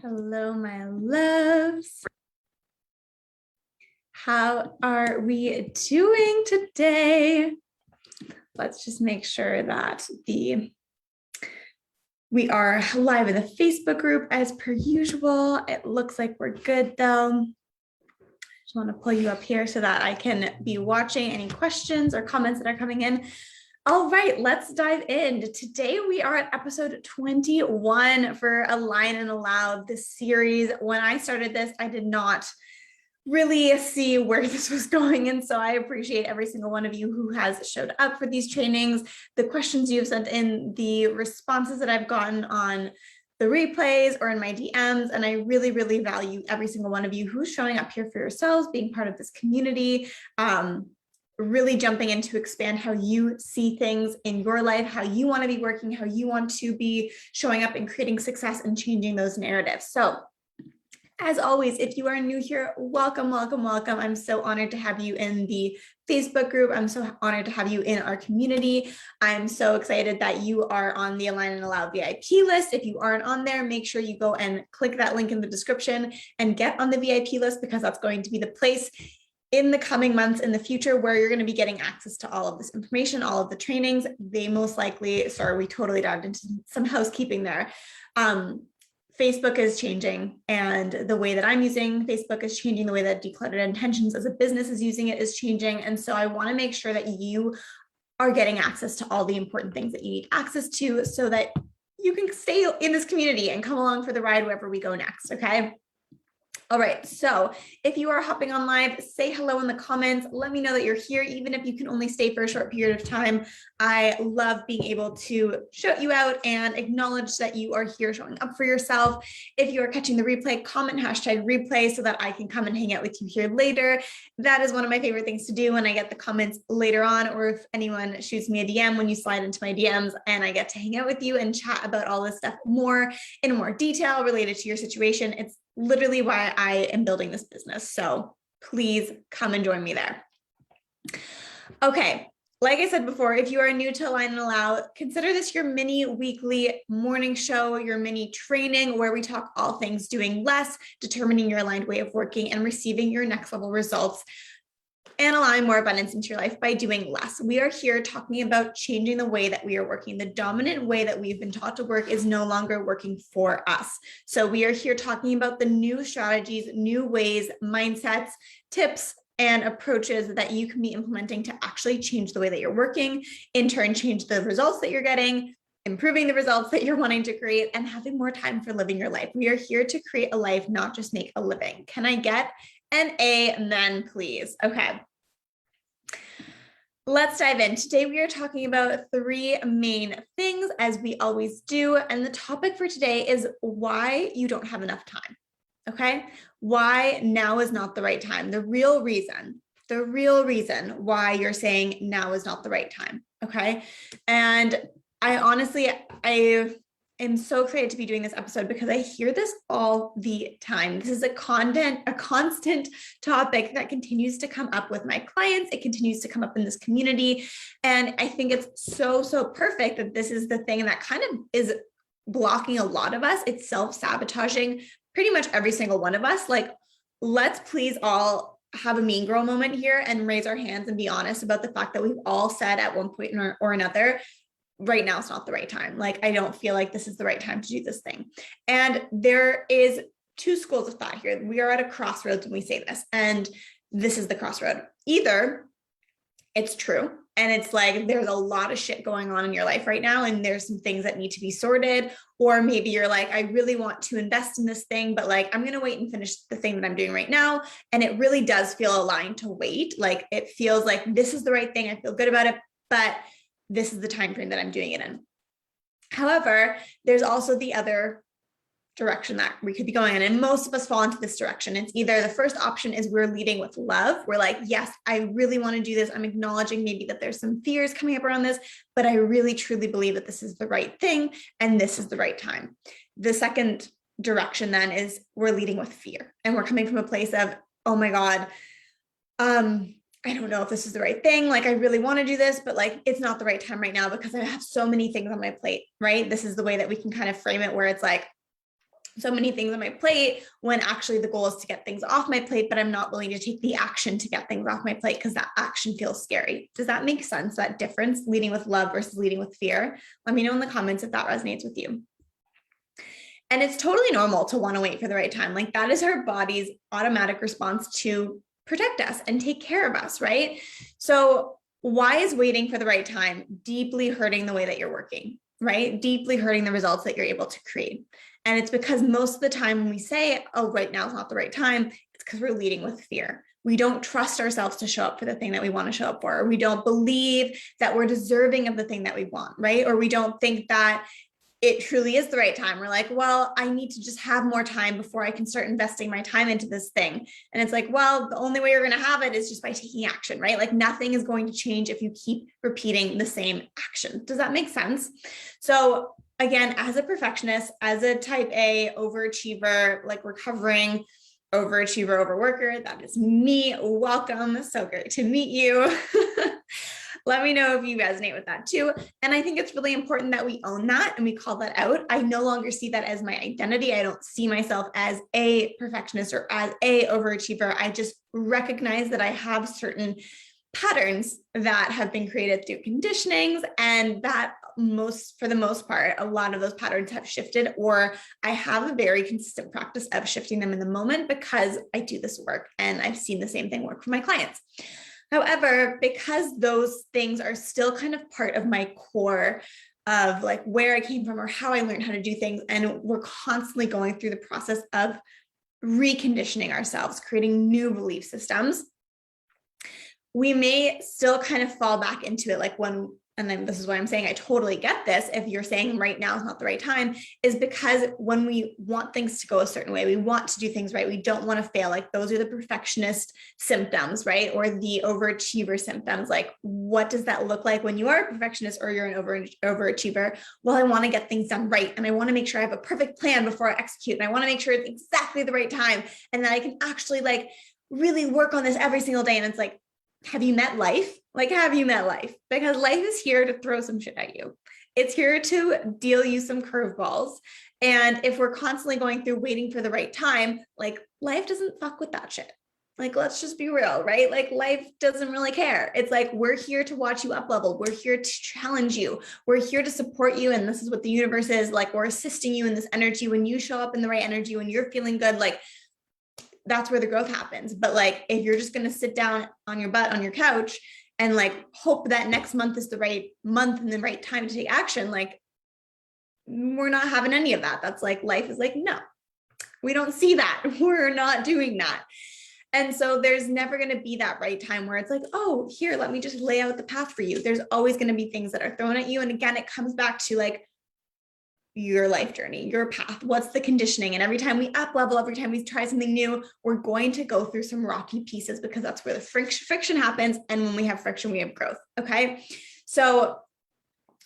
Hello, my loves. How are we doing today? Let's just make sure that we are live in the Facebook group as per usual. It looks like we're good though. Just want to pull you up here so that I can be watching any questions or comments that are coming in. All right, let's dive in. Today we are at episode 21 for Align and Allow, this series. When I started this, I did not really see where this was going. And so I appreciate every single one of you who has showed up for these trainings, the questions you've sent in, the responses that I've gotten on the replays or in my DMs. And I really, really value every single one of you who's showing up here for yourselves, being part of this community, really jumping in to expand how you see things in your life, how you want to be working, how you want to be showing up and creating success and changing those narratives. So as always, if you are new here, welcome, welcome, welcome. I'm so honored to have you in the Facebook group. I'm so honored to have you in our community. I'm so excited that you are on the Align and Allow VIP list. If you aren't on there, make sure you go and click that link in the description and get on the VIP list, because that's going to be the place in the coming months in the future where you're going to be getting access to all of this information, all of the trainings. They most likely, sorry, we totally dived into some housekeeping there. Facebook is changing, and the way that I'm using Facebook is changing. The way that Decluttered Intentions as a business is using it is changing. And so I want to make sure that you are getting access to all the important things that you need access to so that you can stay in this community and come along for the ride wherever we go next. Okay. All right, so if you are hopping on live, say hello in the comments. Let me know that you're here, even if you can only stay for a short period of time. I love being able to shout you out and acknowledge that you are here showing up for yourself. If you are catching the replay, comment #replay so that I can come and hang out with you here later. That is one of my favorite things to do when I get the comments later on, or if anyone shoots me a DM when you slide into my DMs and I get to hang out with you and chat about all this stuff more in more detail related to your situation. It's literally why I am building this business. So please come and join me there. Okay. Like I said before, if you are new to Align and Allow, consider this your mini weekly morning show, your mini training where we talk all things doing less, determining your aligned way of working, and receiving your next level results and allowing more abundance into your life by doing less. We are here talking about changing the way that we are working. The dominant way that we've been taught to work is no longer working for us. So we are here talking about the new strategies, new ways, mindsets, tips, and approaches that you can be implementing to actually change the way that you're working, in turn, change the results that you're getting, improving the results that you're wanting to create, and having more time for living your life. We are here to create a life, not just make a living. Can I get an amen, please? Okay. Let's dive in. Today, we are talking about 3 main things, as we always do. And the topic for today is why you don't have enough time. Okay. Why now is not the right time. The real reason why you're saying now is not the right time. Okay. And I am so excited to be doing this episode because I hear this all the time. This is a constant topic that continues to come up with my clients. It continues to come up in this community. And I think it's so, so perfect that this is the thing that kind of is blocking a lot of us. It's self-sabotaging pretty much every single one of us. Like, let's please all have a mean girl moment here and raise our hands and be honest about the fact that we've all said at one point or another, right now it's not the right time. Like, I don't feel like this is the right time to do this thing. And there is 2 schools of thought here. We are at a crossroads when we say this, and this is the crossroad. Either it's true, and it's like, there's a lot of shit going on in your life right now, and there's some things that need to be sorted. Or maybe you're like, I really want to invest in this thing, but like, I'm going to wait and finish the thing that I'm doing right now. And it really does feel aligned to wait. Like, it feels like this is the right thing. I feel good about it, but this is the time frame that I'm doing it in. However, there's also the other direction that we could be going in, and most of us fall into this direction. It's either the first option is we're leading with love. We're like, yes, I really want to do this. I'm acknowledging maybe that there's some fears coming up around this, but I really truly believe that this is the right thing and this is the right time. The second direction then is we're leading with fear, and we're coming from a place of, oh my God, I don't know if this is the right thing. Like, I really want to do this, but like, it's not the right time right now because I have so many things on my plate, right? This is the way that we can kind of frame it, where it's like, so many things on my plate when actually the goal is to get things off my plate, but I'm not willing to take the action to get things off my plate because that action feels scary. Does that make sense? That difference, leading with love versus leading with fear? Let me know in the comments if that resonates with you. And it's totally normal to want to wait for the right time. Like that is our body's automatic response to protect us and take care of us, right? So why is waiting for the right time deeply hurting the way that you're working, right? Deeply hurting the results that you're able to create. And it's because most of the time when we say, oh, right now is not the right time, it's because we're leading with fear. We don't trust ourselves to show up for the thing that we want to show up for. Or we don't believe that we're deserving of the thing that we want, right? Or we don't think that it truly is the right time. We're like, well, I need to just have more time before I can start investing my time into this thing. And it's like, well, the only way you're going to have it is just by taking action, right? Like nothing is going to change if you keep repeating the same action. Does that make sense? So again, as a perfectionist, as a type A overachiever, like recovering overachiever, overworker, that is me. Welcome. So great to meet you. Let me know if you resonate with that too. And I think it's really important that we own that and we call that out. I no longer see that as my identity. I don't see myself as a perfectionist or as a overachiever. I just recognize that I have certain patterns that have been created through conditionings, and that for the most part, a lot of those patterns have shifted, or I have a very consistent practice of shifting them in the moment because I do this work and I've seen the same thing work for my clients. However, because those things are still kind of part of my core of like where I came from or how I learned how to do things, and we're constantly going through the process of reconditioning ourselves, creating new belief systems, we may still kind of fall back into it. Like and then this is why I'm saying I totally get this. If you're saying right now is not the right time, is because when we want things to go a certain way, we want to do things right. We don't want to fail. Like those are the perfectionist symptoms, right? Or the overachiever symptoms. Like what does that look like when you are a perfectionist or you're an overachiever? Well, I want to get things done right. And I want to make sure I have a perfect plan before I execute. And I want to make sure it's exactly the right time. And that I can actually like really work on this every single day. And it's like, have you met life? Like, have you met life? Because life is here to throw some shit at you. It's here to deal you some curveballs. And if we're constantly going through waiting for the right time, like life doesn't fuck with that shit. Like, let's just be real, right? Like life doesn't really care. It's like, we're here to watch you up level. We're here to challenge you. We're here to support you. And this is what the universe is like. We're assisting you in this energy. When you show up in the right energy, when you're feeling good, like that's where the growth happens. But like, if you're just going to sit down on your butt on your couch and like hope that next month is the right month and the right time to take action, like we're not having any of that. That's like, life is like, no, we don't see that. We're not doing that. And so there's never going to be that right time where it's like, oh, here, let me just lay out the path for you. There's always going to be things that are thrown at you. And again, it comes back to like your life journey, your path, what's the conditioning. And every time we up level, every time we try something new, we're going to go through some rocky pieces because that's where the friction happens. And when we have friction, we have growth. Okay. So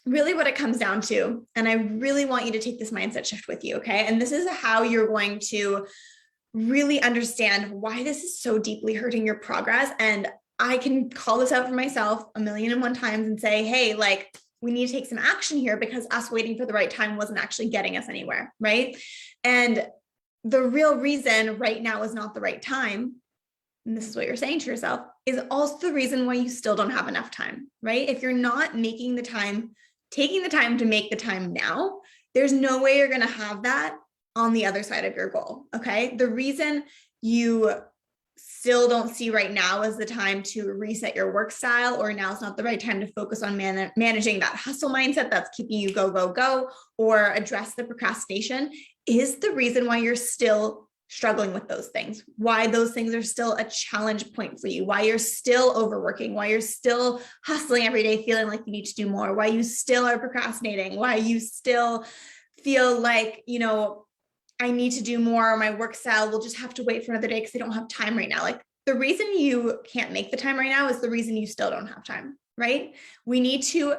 really what it comes down to, and I really want you to take this mindset shift with you. Okay. And this is how you're going to really understand why this is so deeply hurting your progress. And I can call this out for myself 1,000,001 times and say, hey, like, we need to take some action here because us waiting for the right time wasn't actually getting us anywhere, right? And the real reason right now is not the right time, and this is what you're saying to yourself, is also the reason why you still don't have enough time, right? If you're not making the time, taking the time to make the time now, there's no way you're going to have that on the other side of your goal, okay? The reason you still don't see right now as the time to reset your work style, or now is not the right time to focus on managing that hustle mindset that's keeping you go, or address the procrastination, is the reason why you're still struggling with those things, why those things are still a challenge point for you, why you're still overworking, why you're still hustling every day, feeling like you need to do more, why you still are procrastinating, why you still feel like, you know, I need to do more, or my work style will just have to wait for another day because I don't have time right now. Like the reason you can't make the time right now is the reason you still don't have time, right? We need to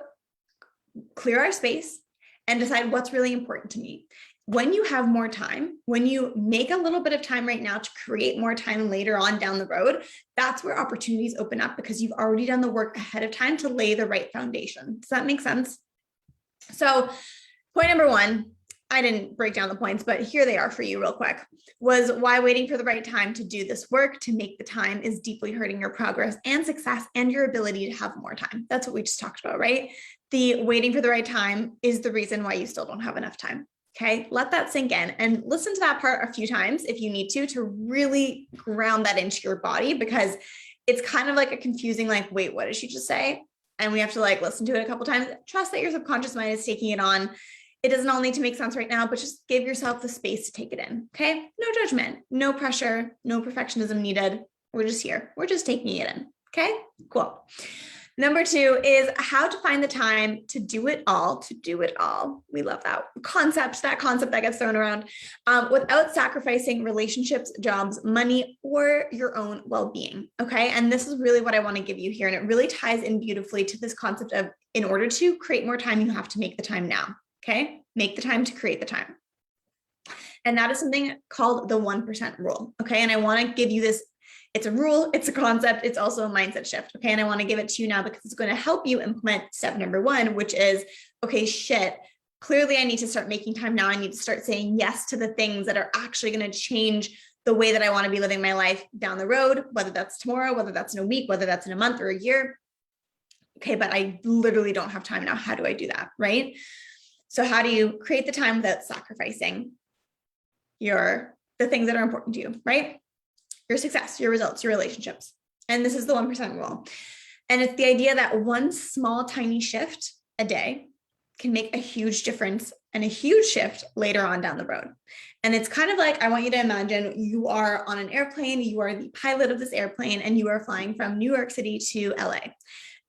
clear our space and decide what's really important to me. When you have more time, when you make a little bit of time right now to create more time later on down the road, that's where opportunities open up because you've already done the work ahead of time to lay the right foundation. Does that make sense? So point number one, I didn't break down the points, but here they are for you real quick, was why waiting for the right time to do this work, to make the time, is deeply hurting your progress and success and your ability to have more time. That's what we just talked about, right? The waiting for the right time is the reason why you still don't have enough time. Okay, let that sink in and listen to that part a few times if you need to really ground that into your body, because it's kind of like a confusing, like, wait, what did she just say? And we have to like listen to it a couple times. Trust that your subconscious mind is taking it on. It doesn't all need to make sense right now, but just give yourself the space to take it in. Okay. No judgment, no pressure, no perfectionism needed. We're just here. We're just taking it in. Okay, cool. Number 2 is how to find the time to do it all, We love that concept that gets thrown around without sacrificing relationships, jobs, money, or your own well-being. Okay. And this is really what I want to give you here. And it really ties in beautifully to this concept of, in order to create more time, you have to make the time now. Okay. Make the time to create the time. And that is something called the 1% rule. Okay. And I want to give you this. It's a rule, it's a concept, it's also a mindset shift. Okay. And I want to give it to you now because it's going to help you implement step number 1, which is, okay, shit, clearly I need to start making time now. I need to start saying yes to the things that are actually going to change the way that I want to be living my life down the road, whether that's tomorrow, whether that's in a week, whether that's in a month or a year. Okay. But I literally don't have time now. How do I do that? Right? So how do you create the time without sacrificing the things that are important to you, right? Your success, your results, your relationships. And this is the 1% rule. And it's the idea that one small, tiny shift a day can make a huge difference and a huge shift later on down the road. And it's kind of like, I want you to imagine you are on an airplane, you are the pilot of this airplane, and you are flying from New York City to LA.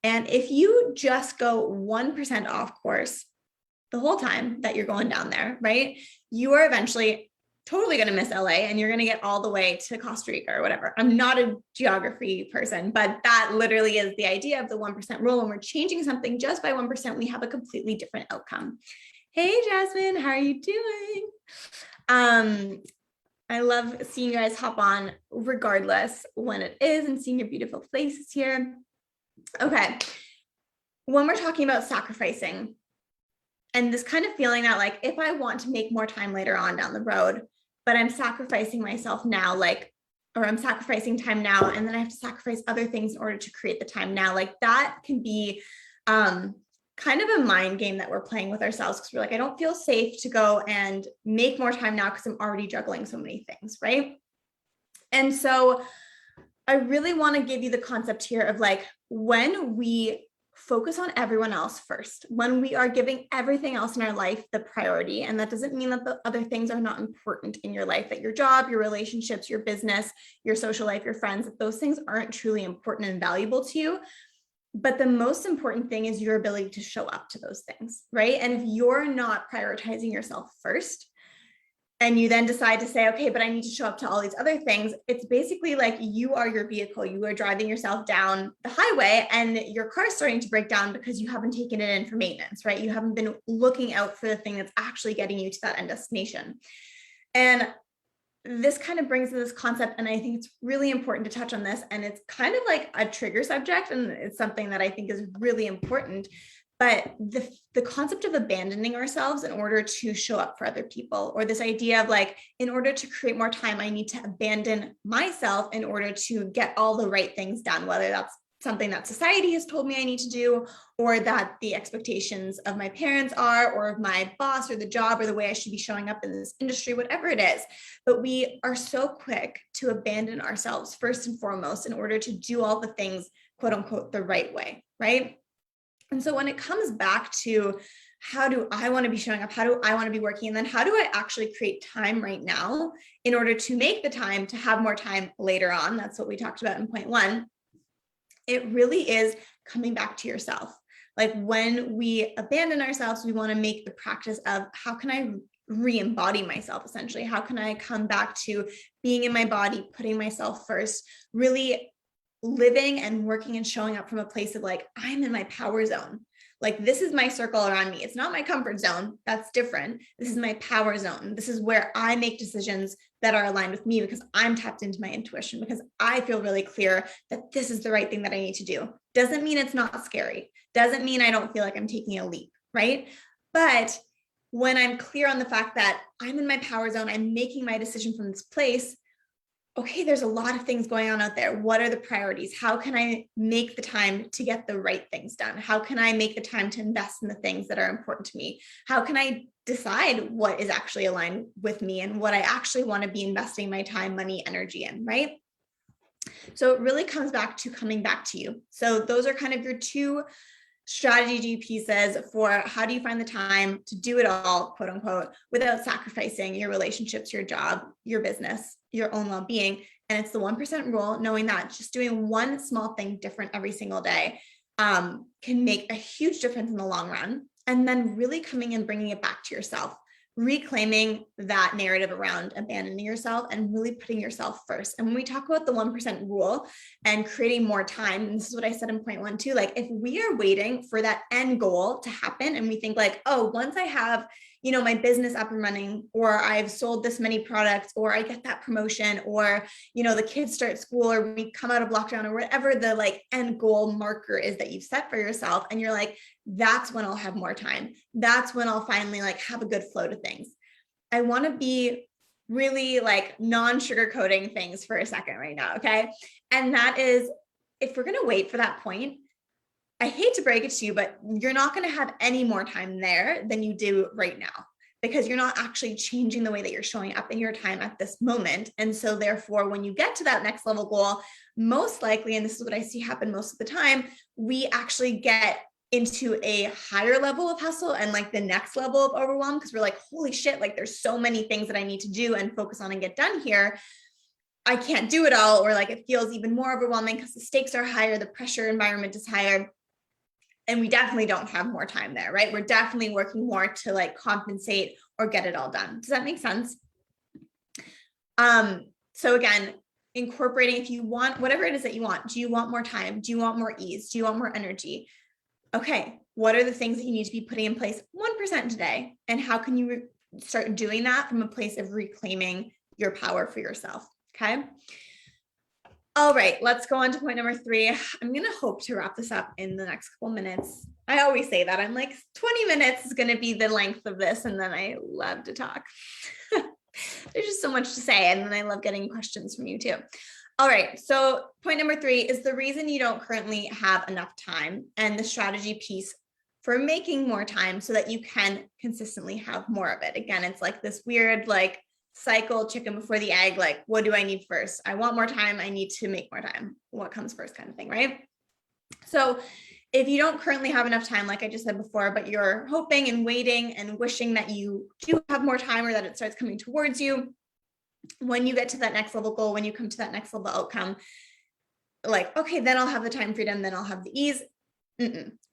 And if you just go 1% off course the whole time that you're going down there, right? You are eventually totally going to miss LA and you're going to get all the way to Costa Rica or whatever. I'm not a geography person, but that literally is the idea of the 1% rule. When we're changing something just by 1%, we have a completely different outcome. Hey, Jasmine, how are you doing? I love seeing you guys hop on regardless when it is and seeing your beautiful faces here. Okay. When we're talking about sacrificing and this kind of feeling that, like, if I want to make more time later on down the road, but I'm sacrificing myself now, or I'm sacrificing time now, and then I have to sacrifice other things in order to create the time now. Like, that can be kind of a mind game that we're playing with ourselves, because we're like, I don't feel safe to go and make more time now because I'm already juggling so many things, right? And so I really want to give you the concept here of, like, when we focus on everyone else first, when we are giving everything else in our life the priority, and that doesn't mean that the other things are not important in your life, that your job, your relationships, your business, your social life, your friends, that those things aren't truly important and valuable to you. But the most important thing is your ability to show up to those things, right? And if you're not prioritizing yourself first, and you then decide to say, okay, but I need to show up to all these other things, it's basically like you are your vehicle. You are driving yourself down the highway and your car's starting to break down because you haven't taken it in for maintenance, right? You haven't been looking out for the thing that's actually getting you to that end destination. And this kind of brings to this concept, and I think it's really important to touch on this, and it's kind of like a trigger subject, and it's something that I think is really important. But the concept of abandoning ourselves in order to show up for other people, or this idea of, like, in order to create more time, I need to abandon myself in order to get all the right things done, whether that's something that society has told me I need to do, or that the expectations of my parents are, or of my boss, or the job, or the way I should be showing up in this industry, whatever it is. But we are so quick to abandon ourselves first and foremost in order to do all the things, quote unquote, the right way, right? And so when it comes back to, how do I want to be showing up? How do I want to be working? And then how do I actually create time right now in order to make the time to have more time later on? That's what we talked about in point 1. It really is coming back to yourself. Like, when we abandon ourselves, we want to make the practice of, how can I re-embody myself, essentially? How can I come back to being in my body, putting myself first, really living and working and showing up from a place of, like, I'm in my power zone. Like, this is my circle around me. It's not my comfort zone. That's different. This is my power zone. This is where I make decisions that are aligned with me, because I'm tapped into my intuition, because I feel really clear that this is the right thing that I need to do. Doesn't mean it's not scary. Doesn't mean I don't feel like I'm taking a leap, right? But when I'm clear on the fact that I'm in my power zone, I'm making my decision from this place. Okay, there's a lot of things going on out there. What are the priorities? How can I make the time to get the right things done? How can I make the time to invest in the things that are important to me? How can I decide what is actually aligned with me and what I actually want to be investing my time, money, energy in, right? So it really comes back to coming back to you. So those are kind of your two strategy pieces for how do you find the time to do it all, quote unquote, without sacrificing your relationships, your job, your business, your own well-being. And it's the 1% rule, knowing that just doing one small thing different every single day can make a huge difference in the long run. And then really coming and bringing it back to yourself, reclaiming that narrative around abandoning yourself and really putting yourself first. And when we talk about the 1% rule and creating more time, and this is what I said in point 1 too, like if we are waiting for that end goal to happen and we think like, oh, once I have, you know, my business up and running, or I've sold this many products, or I get that promotion, or, you know, the kids start school, or we come out of lockdown, or whatever the like end goal marker is that you've set for yourself. And you're like, that's when I'll have more time. That's when I'll finally like have a good flow to things. I want to be really like non-sugarcoating things for a second right now. Okay. And that is, if we're going to wait for that point, I hate to break it to you, but you're not going to have any more time there than you do right now, because you're not actually changing the way that you're showing up in your time at this moment. And so therefore, when you get to that next level goal, most likely, and this is what I see happen most of the time, we actually get into a higher level of hustle and like the next level of overwhelm, because we're like, holy shit, like there's so many things that I need to do and focus on and get done here. I can't do it all. Or like it feels even more overwhelming because the stakes are higher, the pressure environment is higher. And we definitely don't have more time there, right? We're definitely working more to like compensate or get it all done. Does that make sense? So again, incorporating, if you want, whatever it is that you want, do you want more time? Do you want more ease? Do you want more energy? Okay, what are the things that you need to be putting in place 1% today? And how can you start doing that from a place of reclaiming your power for yourself? Okay. All right, let's go on to point number 3. I'm going to hope to wrap this up in the next couple minutes. I always say that. I'm like, 20 minutes is going to be the length of this. And then I love to talk. There's just so much to say. And then I love getting questions from you too. All right, so point number 3 is the reason you don't currently have enough time and the strategy piece for making more time so that you can consistently have more of it. Again, it's like this weird, like, cycle, chicken before the egg, like, what do I need first? I want more time. I need to make more time. What comes first kind of thing, right? So if you don't currently have enough time, like I just said before, but you're hoping and waiting and wishing that you do have more time or that it starts coming towards you, when you get to that next level goal, when you come to that next level outcome, like, okay, then I'll have the time freedom, then I'll have the ease.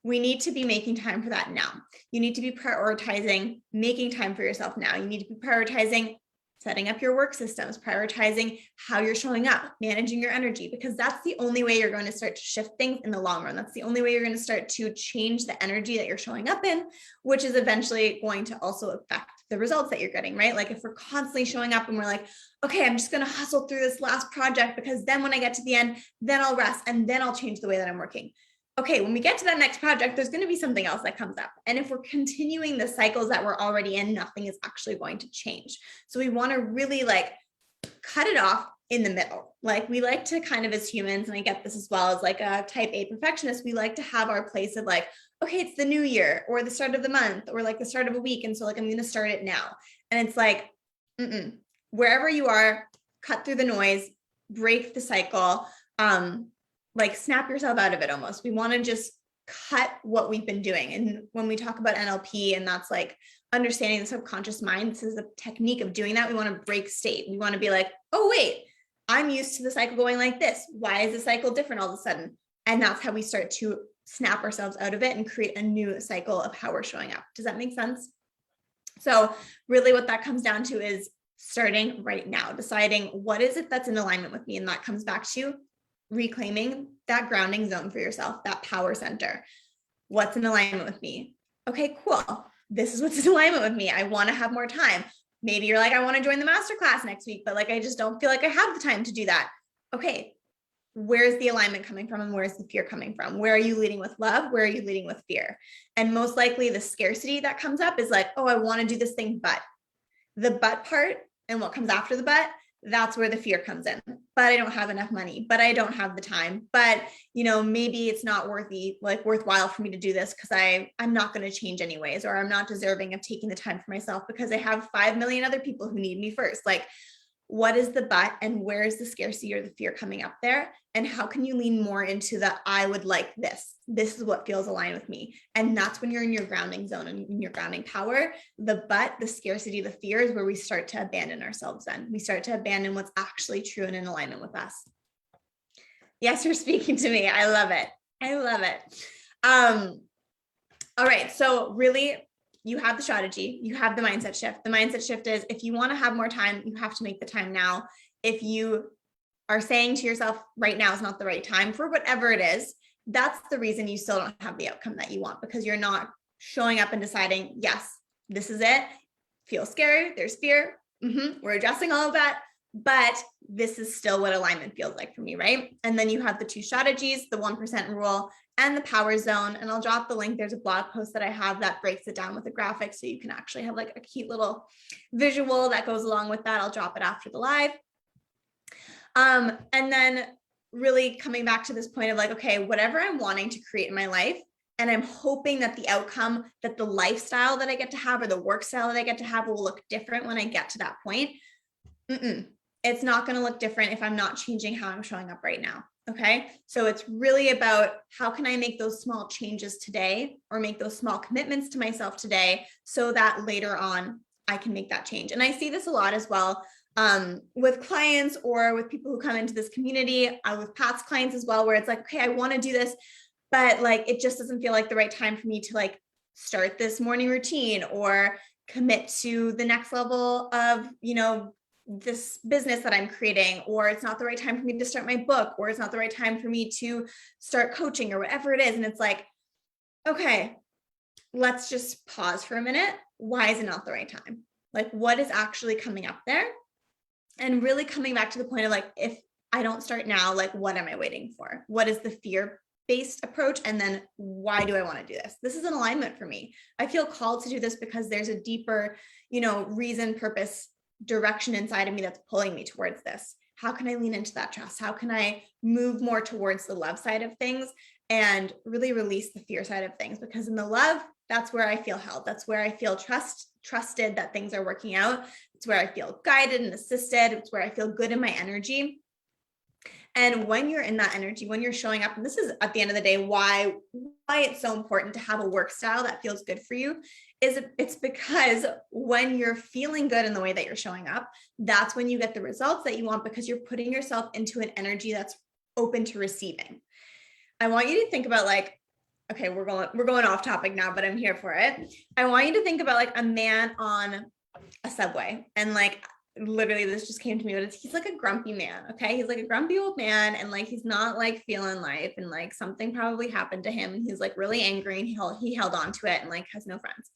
We need to be making time for that now. You need to be prioritizing making time for yourself now. You need to be prioritizing setting up your work systems, prioritizing how you're showing up, managing your energy, because that's the only way you're going to start to shift things in the long run. That's the only way you're going to start to change the energy that you're showing up in, which is eventually going to also affect the results that you're getting, right? Like if we're constantly showing up and we're like, okay, I'm just going to hustle through this last project because then when I get to the end, then I'll rest and then I'll change the way that I'm working. Okay, when we get to that next project, there's going to be something else that comes up. And if we're continuing the cycles that we're already in, nothing is actually going to change. So we want to really like cut it off in the middle. Like we like to kind of, as humans, and I get this as well as like a type A perfectionist, we like to have our place of like, okay, it's the new year or the start of the month or like the start of a week. And so like, I'm going to start it now. And it's like, wherever you are, cut through the noise, break the cycle, like snap yourself out of it almost. We want to just cut what we've been doing. And when we talk about NLP, and that's like understanding the subconscious mind, this is a technique of doing that. We want to break state. We want to be like, oh, wait, I'm used to the cycle going like this. Why is the cycle different all of a sudden? And that's how we start to snap ourselves out of it and create a new cycle of how we're showing up. Does that make sense? So really what that comes down to is starting right now, deciding what is it that's in alignment with me. And that comes back to reclaiming that grounding zone for yourself, that power center. What's in alignment with me? Okay, cool. This is what's in alignment with me. I want to have more time. Maybe you're like, I want to join the masterclass next week, but like, I just don't feel like I have the time to do that. Okay, where's the alignment coming from and where's the fear coming from? Where are you leading with love? Where are you leading with fear? And most likely the scarcity that comes up is like, oh, I want to do this thing, but the but part and what comes after the but, that's where the fear comes in. But I don't have enough money, but I don't have the time, but maybe it's not worthwhile for me to do this because I'm not going to change anyways, or I'm not deserving of taking the time for myself because I have 5 million other people who need me first. Like, what is the but and where is the scarcity or the fear coming up there? And how can you lean more into the, I would like this. This is what feels aligned with me. And that's when you're in your grounding zone and in your grounding power. The but, the scarcity, the fear is where we start to abandon ourselves then. We start to abandon what's actually true and in alignment with us. Yes, you're speaking to me. I love it. I love it. All right. So really, you have the strategy, you have the mindset shift. The mindset shift is if you want to have more time, you have to make the time now. If you are saying to yourself right now is not the right time for whatever it is, that's the reason you still don't have the outcome that you want, because you're not showing up and deciding, yes, this is it. Feels scary. There's fear. We're addressing all of that, but this is still what alignment feels like for me, right? And then you have the 2 strategies, the 1% rule and the power zone. And I'll drop the link. There's a blog post that I have that breaks it down with a graphic. So you can actually have like a cute little visual that goes along with that. I'll drop it after the live. And then really coming back to this point of like, okay, whatever I'm wanting to create in my life, and I'm hoping that the outcome, that the lifestyle that I get to have or the work style that I get to have will look different when I get to that point. It's not going to look different if I'm not changing how I'm showing up right now. Okay. So it's really about how can I make those small changes today or make those small commitments to myself today so that later on I can make that change. And I see this a lot as well with clients or with people who come into this community, with Pat's clients as well, where it's like, okay, I want to do this, but like, it just doesn't feel like the right time for me to like start this morning routine or commit to the next level of, this business that I'm creating, or it's not the right time for me to start my book, or it's not the right time for me to start coaching or whatever it is. And it's like, okay, let's just pause for a minute. Why is it not the right time? Like, what is actually coming up there? And really coming back to the point of like, if I don't start now, like, what am I waiting for? What is the fear-based approach? And then why do I want to do this? This is an alignment for me. I feel called to do this because there's a deeper, reason, purpose, direction inside of me that's pulling me towards this. How can I lean into that trust? How can I move more towards the love side of things and really release the fear side of things? Because in the love, that's where I feel held. That's where I feel trusted that things are working out. It's where I feel guided and assisted. It's where I feel good in my energy. And when you're in that energy, when you're showing up, and this is at the end of the day, why it's so important to have a work style that feels good for you, it's because when you're feeling good in the way that you're showing up, that's when you get the results that you want, because you're putting yourself into an energy that's open to receiving. I want you to think about like, okay, we're going off topic now, but I'm here for it. I want you to think about like a man on a subway, and like, literally this just came to me, but he's like a grumpy man. Okay. He's like a grumpy old man. And like, he's not like feeling life, and like something probably happened to him. And he's like really angry, and he held on to it and like has no friends,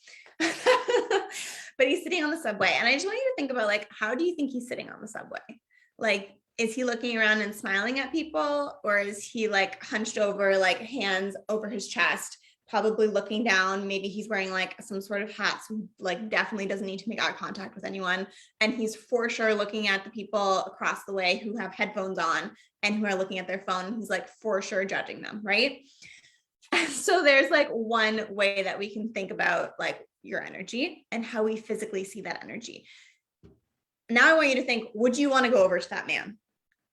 but he's sitting on the subway. And I just want you to think about like, how do you think he's sitting on the subway? Like, is he looking around and smiling at people, or is he like hunched over, like hands over his chest, probably looking down? Maybe he's wearing like some sort of hat, so like definitely doesn't need to make eye contact with anyone. And he's for sure looking at the people across the way who have headphones on and who are looking at their phone. He's like for sure judging them, right? So there's like one way that we can think about like your energy and how we physically see that energy. Now I want you to think, would you want to go over to that man?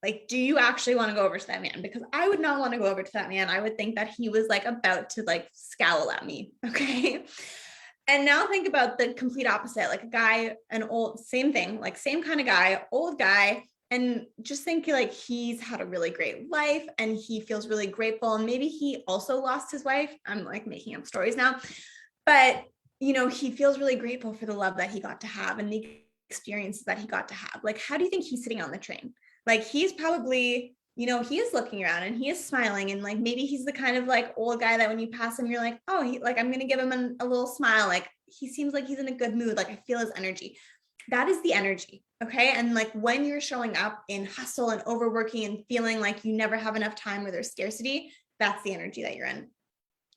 Like, do you actually want to go over to that man? Because I would not want to go over to that man. I would think that he was like about to like scowl at me. Okay. And now think about the complete opposite, like a guy, an old, same thing, like same kind of guy, old guy. And just think like he's had a really great life and he feels really grateful. And maybe he also lost his wife. I'm like making up stories now, but he feels really grateful for the love that he got to have and the experiences that he got to have. Like, how do you think he's sitting on the train? Like, he's probably, he is looking around and he is smiling, and like, maybe he's the kind of like old guy that when you pass him, you're like, oh, I'm going to give him a little smile. Like, he seems like he's in a good mood. Like, I feel his energy. That is the energy. Okay. And like when you're showing up in hustle and overworking and feeling like you never have enough time or there's scarcity, that's the energy that you're in.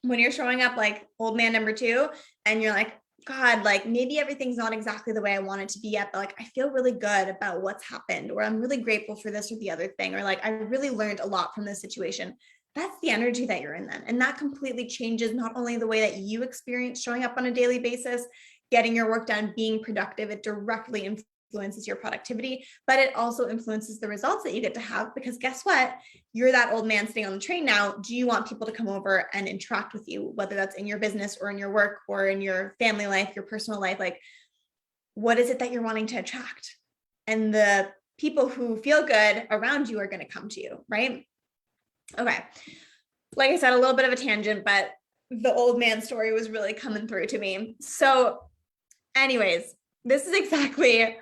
When you're showing up like old man number 2 and you're like, God, like maybe everything's not exactly the way I want it to be yet, but like I feel really good about what's happened, or I'm really grateful for this or the other thing, or like I really learned a lot from this situation. That's the energy that you're in then. And that completely changes not only the way that you experience showing up on a daily basis, getting your work done, being productive, it directly influences your productivity, but it also influences the results that you get to have, because guess what? You're that old man sitting on the train now. Do you want people to come over and interact with you, whether that's in your business or in your work or in your family life, your personal life? Like, what is it that you're wanting to attract? And the people who feel good around you are going to come to you, right? Okay. Like I said, a little bit of a tangent, but the old man story was really coming through to me. So anyways, this is exactly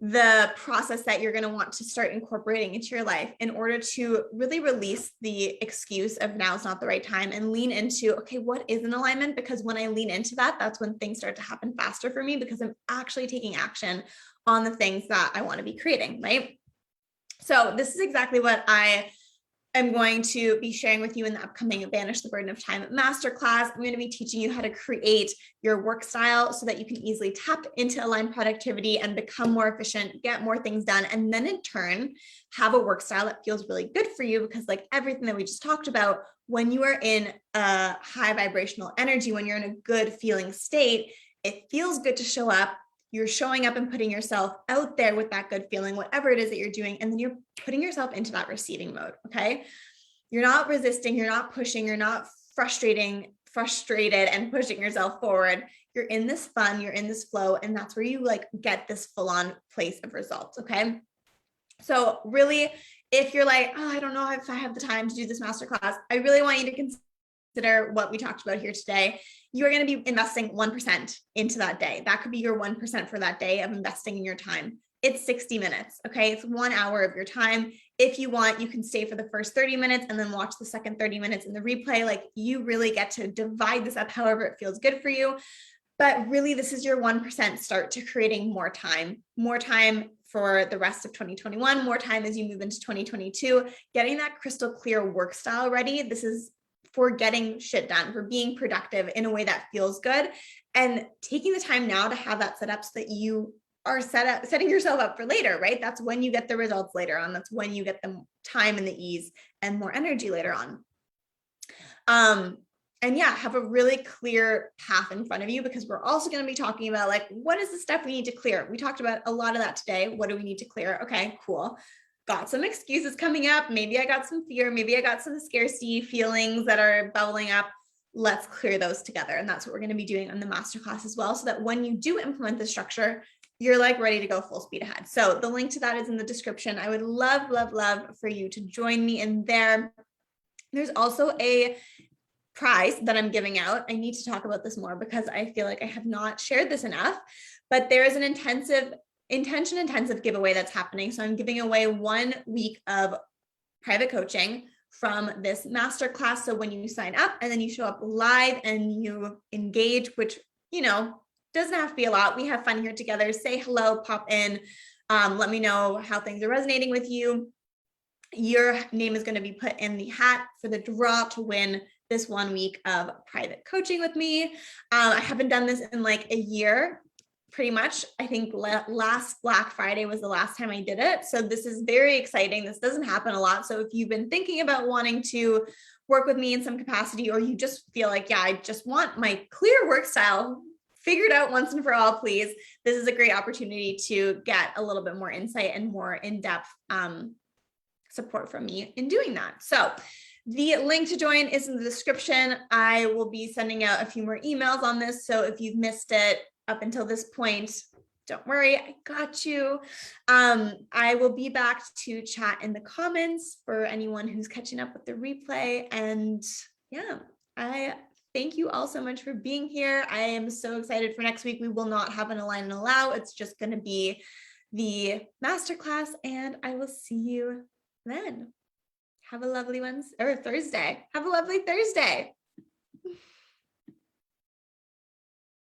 the process that you're going to want to start incorporating into your life in order to really release the excuse of now's not the right time and lean into, okay, what is in alignment? Because when I lean into that, that's when things start to happen faster for me, because I'm actually taking action on the things that I want to be creating, right? So this is exactly what I'm going to be sharing with you in the upcoming Banish the Burden of Time Masterclass. I'm going to be teaching you how to create your work style so that you can easily tap into aligned productivity and become more efficient, get more things done, and then in turn, have a work style that feels really good for you. Because like everything that we just talked about, when you are in a high vibrational energy, when you're in a good feeling state, it feels good to show up. You're showing up and putting yourself out there with that good feeling, whatever it is that you're doing. And then you're putting yourself into that receiving mode. Okay. You're not resisting, you're not pushing, you're not frustrated and pushing yourself forward. You're in this fun, you're in this flow. And that's where you like get this full on place of results. Okay. So really, if you're like, oh, I don't know if I have the time to do this masterclass, I really want you to consider what we talked about here today. You're going to be investing 1% into that day. That could be your 1% for that day of investing in your time. It's 60 minutes. Okay. It's 1 hour of your time. If you want, you can stay for the first 30 minutes and then watch the second 30 minutes in the replay. Like you really get to divide this up however it feels good for you. But really, this is your 1% start to creating more time for the rest of 2021, more time as you move into 2022, getting that crystal clear work style ready. This is for getting shit done, for being productive in a way that feels good, and taking the time now to have that set up so that you are setting yourself up for later, right? That's when you get the results later on. That's when you get the time and the ease and more energy later on. And yeah, have a really clear path in front of you, because we're also going to be talking about like, what is the stuff we need to clear? We talked about a lot of that today. What do we need to clear? Okay, cool. Got some excuses coming up. Maybe I got some fear. Maybe I got some scarcity feelings that are bubbling up. Let's clear those together. And that's what we're going to be doing on the masterclass as well, so that when you do implement the structure, you're like ready to go full speed ahead. So the link to that is in the description. I would love, love, love for you to join me in there. There's also a prize that I'm giving out. I need to talk about this more because I feel like I have not shared this enough, but there is an intention-intensive giveaway that's happening. So I'm giving away 1 week of private coaching from this masterclass. So when you sign up and then you show up live and you engage, which, you know, doesn't have to be a lot. We have fun here together. Say hello, pop in. Let me know how things are resonating with you. Your name is going to be put in the hat for the draw to win this 1 week of private coaching with me. I haven't done this in like a year, pretty much. I think last Black Friday was the last time I did it. So this is very exciting. This doesn't happen a lot. So if you've been thinking about wanting to work with me in some capacity, or you just feel like, yeah, I just want my clear work style figured out once and for all, please, this is a great opportunity to get a little bit more insight and more in-depth support from me in doing that. So the link to join is in the description. I will be sending out a few more emails on this. So if you've missed it up until this point, don't worry, I got you. I will be back to chat in the comments for anyone who's catching up with the replay. And yeah, I thank you all so much for being here. I am so excited for next week. We will not have an Align and Allow. It's just going to be the masterclass, and I will see you then. Have a lovely Wednesday or Thursday. Have a lovely Thursday.